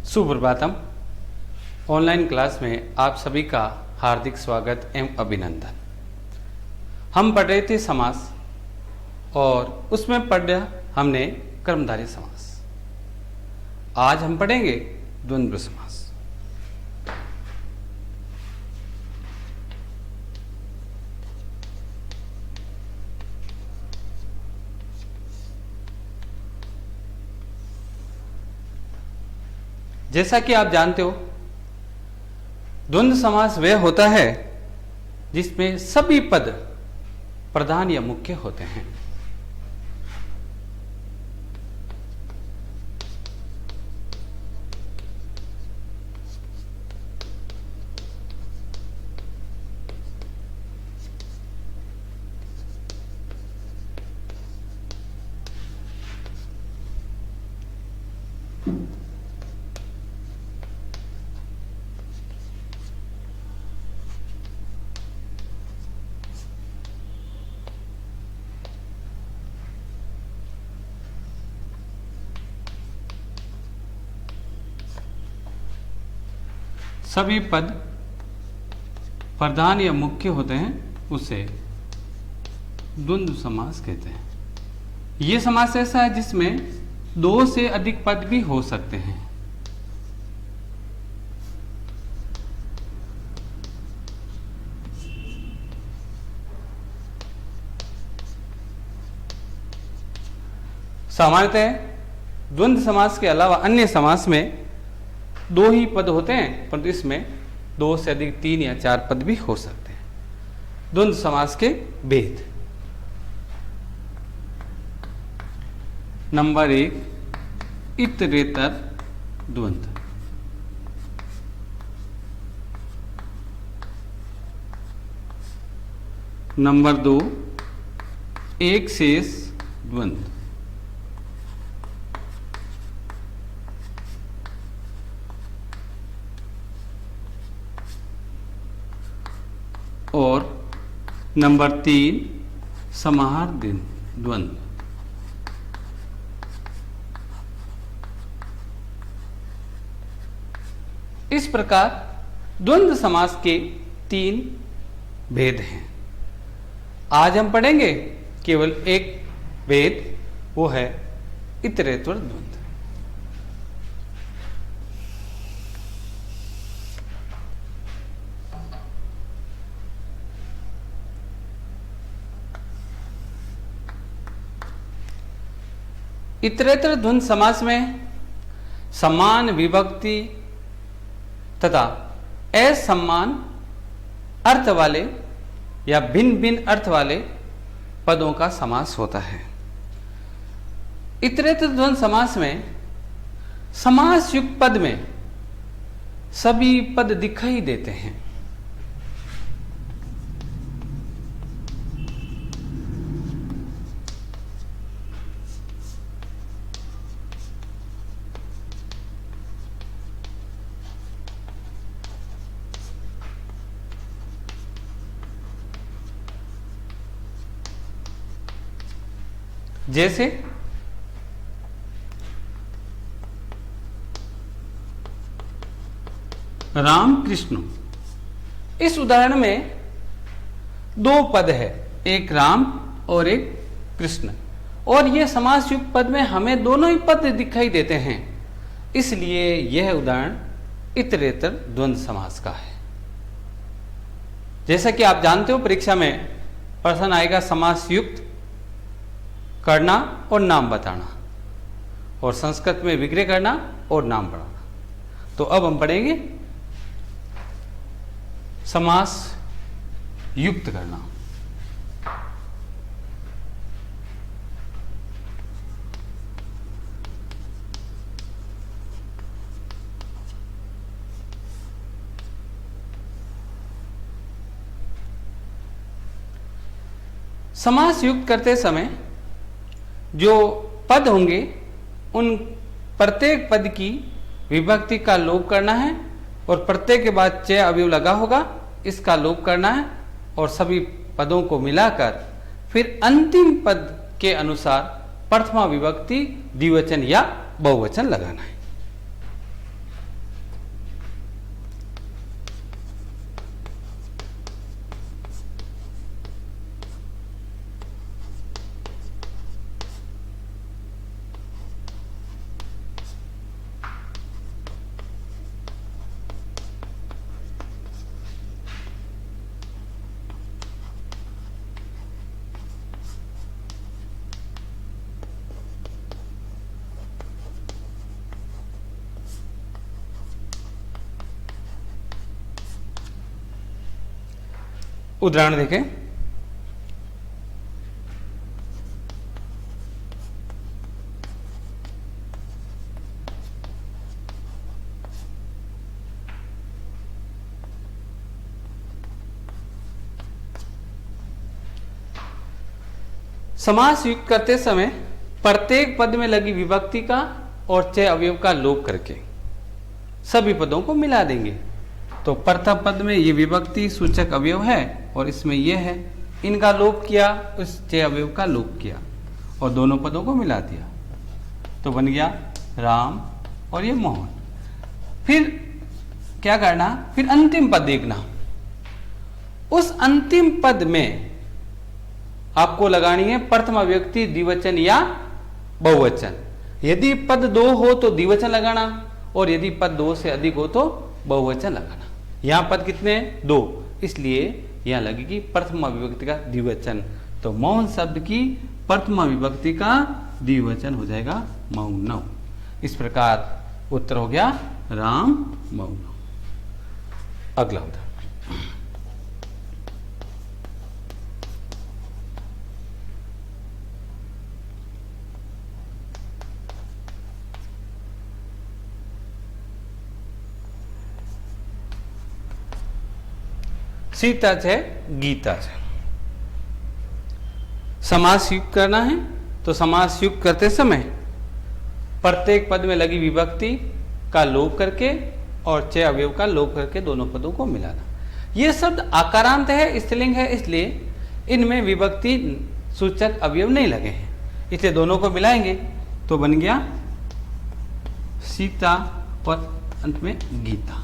Suprabhatam. Online class में आप सभी का हार्दिक स्वागत एवं अभिनंदन। हम पढ़ रहे थे समास और उसमें पढ़ा हमने कर्मधारय समास। आज हम पढ़ेंगे द्वंद्व समास। जैसा कि आप जानते हो, द्वंद्व समास वह होता है जिसमें सभी पद प्रधान या मुख्य होते हैं। सभी पद प्रधान या मुख्य होते हैं, उसे द्वंद्व समास कहते हैं। यह समास ऐसा है जिसमें दो से अधिक पद भी हो सकते हैं। सामान्यतः द्वंद्व समास के अलावा अन्य समास में दो ही पद होते हैं, परंतु इसमें दो से अधिक तीन या चार पद भी हो सकते हैं। द्वंद्व समास के भेद। नंबर 1, इतरेतर द्वंद्व। नंबर 2, एक शेष द्वंद्व। और नंबर 3, समाहार द्वंद्व। इस प्रकार द्वंद्व समास के 3 भेद हैं। आज हम पढ़ेंगे केवल एक भेद, वो है इतरेतर द्वंद्व। इतरेतर द्वंद्व समास में समान विभक्ति तथा असमान अर्थ वाले या भिन्न भिन्न अर्थ वाले पदों का समास होता है। इतरेतर द्वंद्व समास में समास युक्त पद में सभी पद दिखाई देते हैं। जैसे राम कृष्ण। इस उदाहरण में दो पद है, एक राम और एक कृष्ण, और यह समास युक्त पद में हमें दोनों ही पद दिखाई देते हैं, इसलिए यह उदाहरण इतरेतर द्वंद्व समास का है। जैसा कि आप जानते हो, परीक्षा में प्रश्न आएगा समास युक्त करना और नाम बताना, और संस्कृत में विग्रह करना और नाम बढ़ाना। तो अब हम पढ़ेंगे समास युक्त करना। समास युक्त करते समय जो पद होंगे, उन प्रत्येक पद की विभक्ति का लोप करना है, और प्रत्येक के बाद च अवयव लगा होगा, इसका लोप करना है, और सभी पदों को मिलाकर फिर अंतिम पद के अनुसार प्रथमा विभक्ति द्विवचन या बहुवचन लगाना है। उदाहरण देखें। समास युक्त करते समय प्रत्येक पद में लगी विभक्ति का और च अवयव का लोप करके सभी पदों को मिला देंगे। तो प्रथम पद में ये विभक्ति सूचक अवयव है और इसमें यह है, इनका लोप किया, उस च अवयव का लोप किया और दोनों पदों को मिला दिया, तो बन गया राम और ये मोहन। फिर क्या करना, फिर अंतिम पद देखना। उस अंतिम पद में आपको लगानी है प्रथमा विभक्ति द्विवचन या बहुवचन। यदि पद दो हो तो द्विवचन लगाना और यदि पद दो से अधिक हो तो बहुवचन लगाना। यहां पद कितने हैं? दो, इसलिए यहां लगेगी प्रथमा विभक्ति का द्विवचन। तो मौन शब्द की प्रथमा विभक्ति का द्विवचन हो जाएगा मौनव। इस प्रकार उत्तर हो गया राम मौनव। अगला उदाहरण, सीता है गीता है। समास युक्त करना है तो समास युक्त करते समय प्रत्येक पद में लगी विभक्ति का लोप करके और च अवयव का लोप करके दोनों पदों को मिलाना। ये शब्द आकारांत है, स्त्रीलिंग है, इसलिए इनमें विभक्ति सूचक अवयव नहीं लगे हैं, इसलिए दोनों को मिलाएंगे तो बन गया सीता और अंत में गीता।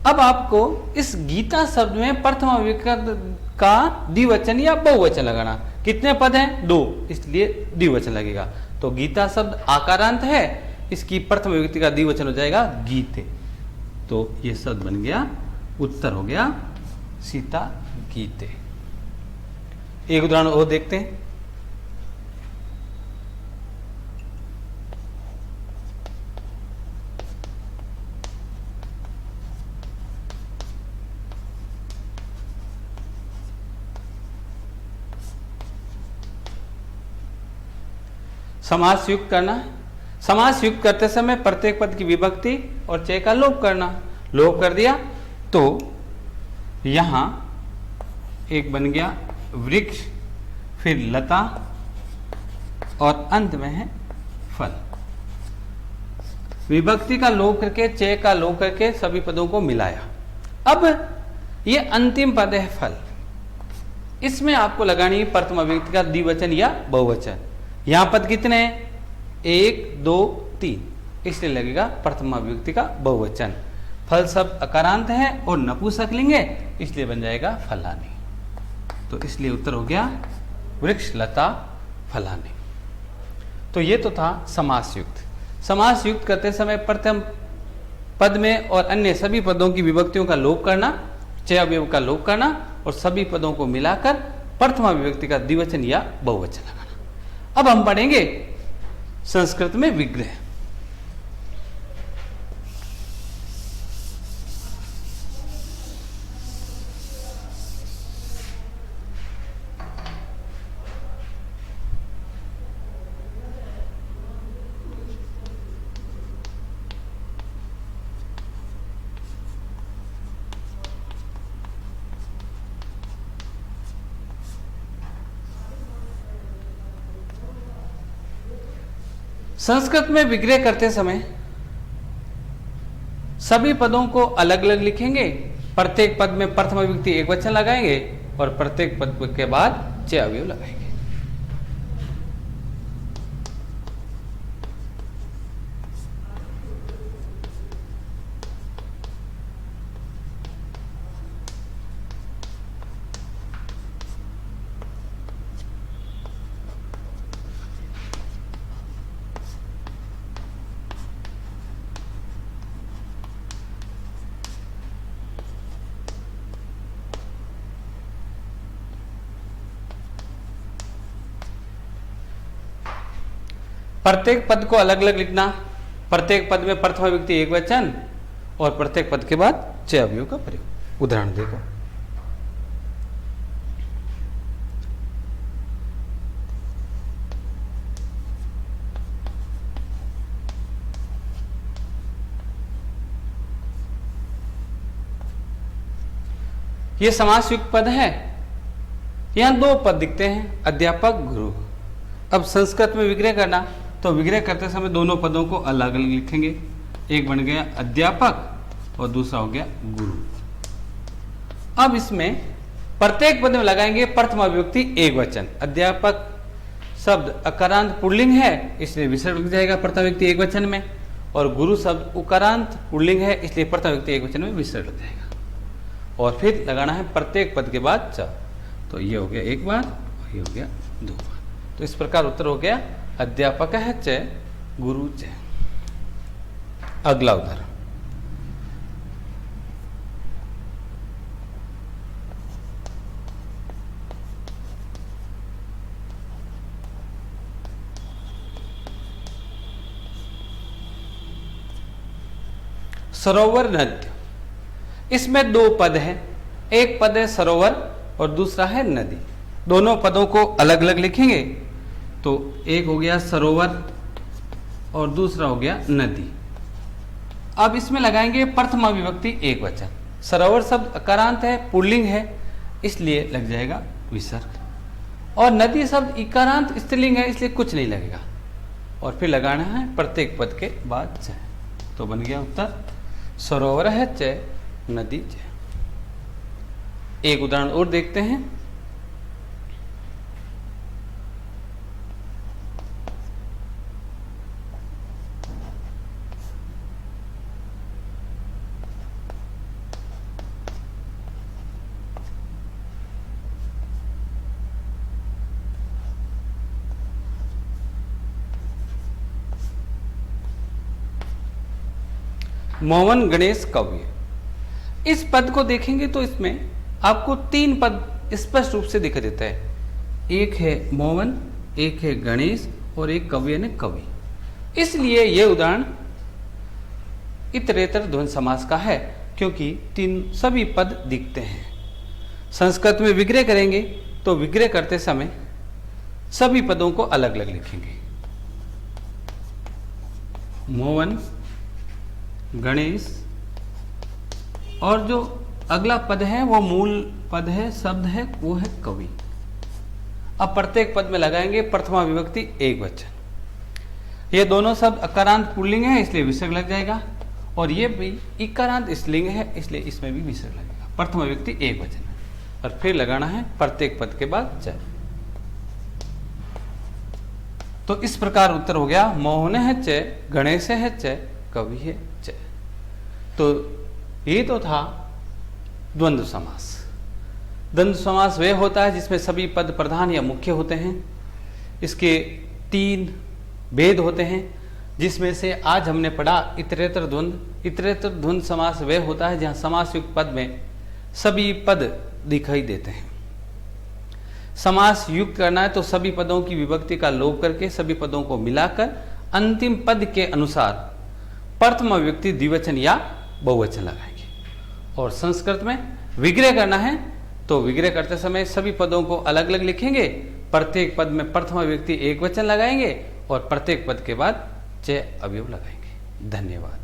अब आपको इस गीता शब्द में प्रथमा विभक्ति का द्विवचन या बहुवचन लगाना। कितने पद हैं? दो, इसलिए द्विवचन लगेगा। तो गीता शब्द आकारांत है, इसकी प्रथम विभक्ति का द्विवचन हो जाएगा गीते। तो ये शब्द बन गया, उत्तर हो गया सीता गीते। एक उदाहरण और देखते हैं। समास युक्त करना है। समास युक्त करते समय प्रत्येक पद की विभक्ति और च का लोप करना। लोप कर दिया तो यहां एक बन गया वृक्ष, फिर लता और अंत में है फल। विभक्ति का लोप करके च का लोप करके सभी पदों को मिलाया। अब ये अंतिम पद है फल, इसमें आपको लगानी है प्रथमा विभक्ति का द्विवचन या बहुवचन। यहां पद कितने हैं? 1 2 3, इसलिए लगेगा प्रथमा विभक्ति का बहुवचन। फल शब्द अकारांत है और नपुंसकलिंग है, इसलिए बन जाएगा फलानी। तो इसलिए उत्तर हो गया वृक्ष लता फलानी। तो ये तो था समास युक्त। समास युक्त करते समय प्रथम पद में और अन्य सभी पदों की विभक्तियों का लोप करना, च अवयव का लोप करना और सभी पदों को मिलाकर प्रथमा विभक्ति का द्विवचन या बहुवचन लगाना। अब हम पढ़ेंगे संस्कृत में विग्रह। संस्कृत में विग्रह करते समय सभी पदों को अलग अलग लिखेंगे। प्रत्येक पद में प्रथमा विभक्ति एक वचन लगाएंगे और प्रत्येक पद के बाद च अवयव लगाएंगे। प्रत्येक पद को अलग अलग लिखना। प्रत्येक पद में प्रथमा विभक्ति एक वचन और प्रत्येक पद के बाद च अवयव का प्रयोग। उदाहरण देखो। ये समासयुक्त पद है। यहां दो पद दिखते हैं, अध्यापक, गुरु। अब संस्कृत में विग्रह करना, तो विग्रह करते समय दोनों पदों को अलग अलग लिखेंगे। एक बन गया अध्यापक और दूसरा हो गया गुरु। अब इसमें प्रत्येक पद में लगाएंगे प्रथमा विभक्ति एक वचन। अध्यापक शब्द अकारांत पुल्लिंग है, इसलिए विसर्ग लग जाएगा प्रथमा विभक्ति एक वचन में, और गुरु शब्द उकारांत पुल्लिंग है, इसलिए प्रथमा विभक्ति एक वचन में विसर्ग लग जाएगा। और फिर लगाना है प्रत्येक पद के बाद च। तो ये हो गया एक बार और ये हो गया दो बार। तो इस प्रकार उत्तर हो गया अध्यापक है च, गुरु च। अगला उदाहरण, सरोवर नदी। इसमें दो पद हैं, एक पद है सरोवर और दूसरा है नदी। दोनों पदों को अलग अलग लिखेंगे, तो एक हो गया सरोवर और दूसरा हो गया नदी। अब इसमें लगाएंगे प्रथमा विभक्ति एक वचन। सरोवर शब्द अकारांत है, पुल्लिंग है, इसलिए लग जाएगा विसर्ग। और नदी शब्द इकारांत स्त्रीलिंग है, इसलिए कुछ नहीं लगेगा। और फिर लगाना है प्रत्येक पद के बाद च। तो बन गया उत्तर सरोवर है च, नदी च। एक उदाहरण और देखते हैं। मोहन गणेश कव्य। इस पद को देखेंगे तो इसमें आपको तीन पद स्पष्ट रूप से दिखाई देता है। एक है मोहन, एक है गणेश और एक कवि यानी कवि। इसलिए यह उदाहरण इतरेतर द्वंद्व समास का है, क्योंकि तीन सभी पद दिखते हैं। संस्कृत में विग्रह करेंगे तो विग्रह करते समय सभी पदों को अलग अलग लिखेंगे। मोहन, गणेश, और जो अगला पद है वो मूल पद है, शब्द है, वो है कवि। अब प्रत्येक पद में लगाएंगे प्रथमा विभक्ति एक वचन। ये दोनों शब्द अकारांत पुल्लिंग है, इसलिए विसर्ग लग जाएगा, और ये भी इकारांत स्त्रीलिंग है, इसलिए इसमें भी विसर्ग लगेगा। प्रथमा विभक्ति एक वचन है। और फिर लगाना है प्रत्येक पद के बाद च। तो इस प्रकार उत्तर हो गया मोहन है च, गणेश है च, कवि है च। तो ये तो था द्वंद्व समास। द्वंद्व समास वह होता है जिसमें सभी पद प्रधान या मुख्य होते हैं। इसके तीन भेद होते हैं, जिसमें से आज हमने पढ़ा इतरेतर द्वंद्व। इतरेतर द्वंद्व समास वह होता है जहां समास युक्त पद में सभी पद दिखाई देते हैं। समास युक्त करना है तो सभी पदों की विभक्ति का लोप करके सभी पदों को मिलाकर अंतिम पद के अनुसार प्रथमा विभक्ति द्विवचन या बहुवचन लगाएंगे। और संस्कृत में विग्रह करना है तो विग्रह करते समय सभी पदों को अलग अलग लिखेंगे। प्रत्येक पद में प्रथमा विभक्ति एक वचन लगाएंगे और प्रत्येक पद के बाद च अवयव लगाएंगे। धन्यवाद।